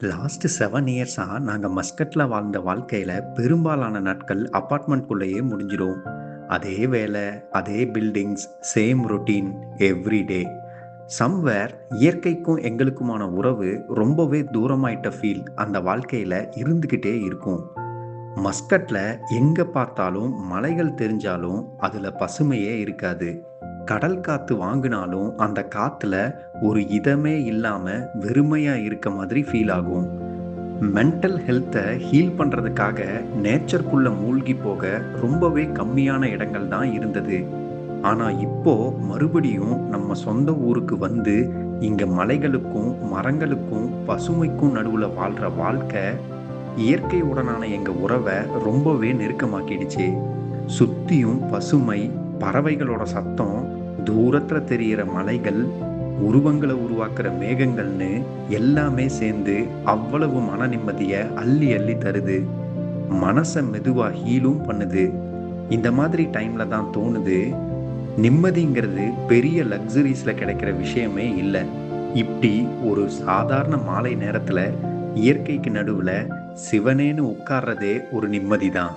Last 7 இயர்ஸா நாங்க மஸ்கட்ல வாழ்ந்த வாழ்க்கையில பெரும்பாலான நாட்கள் அபார்ட்மெண்ட்குள்ளேயே முடிஞ்சிரும். அதே வேலை, அதே buildings, same routine every day. Somewhere இயற்கைக்கும் எங்களுக்குமான உறவு ரொம்பவே தூரமாயிட்ட ஃபீல் அந்த வாழ்க்கையில இருந்துகிட்டே இருக்கும். மஸ்கட்ல எங்க பார்த்தாலும் மலைகள் தெரிஞ்சாலும் அதுல பசுமையே இருக்காது. கடல் காத்து வாங்கினாலும் அந்த காத்துல ஒரு இதமே இல்லாம வெறுமையா இருக்க மாதிரி ஃபீல் ஆகும். மென்டல் ஹெல்த்தை ஹீல் பண்றதுக்காக நேச்சருக்குள்ள மூழ்கி போக ரொம்பவே கம்மியான இடங்கள் தான் இருந்தது. ஆனா இப்போ மறுபடியும் நம்ம சொந்த ஊருக்கு வந்து இங்க மலைகளுக்கும் மரங்களுக்கும் பசுமைக்கும் நடுவுல வாழ்ற வாழ்க்கை இயற்கையுடனான எங்க உறவை ரொம்பவே நெருக்கமாக்கிடுச்சு. சுத்தியும் பசுமை, பறவைகளோட சத்தம், தூரத்துல தெரியிற மலைகள், உருவங்களை உருவாக்குற மேகங்கள்னு எல்லாமே சேர்ந்து அவ்வளவு மன நிம்மதிய அள்ளி அள்ளி தருது. மனச மெதுவா ஹீலும் பண்ணுது. இந்த மாதிரி டைம்ல தான் தோணுது, நிம்மதிங்கிறது பெரிய லக்ஸரீஸ்ல கிடைக்கிற விஷயமே இல்ல. இப்படி ஒரு சாதாரண மாலை நேரத்துல இயற்கைக்கு நடுவுல சிவனேன்னு உட்கார்றதே ஒரு நிம்மதி தான்.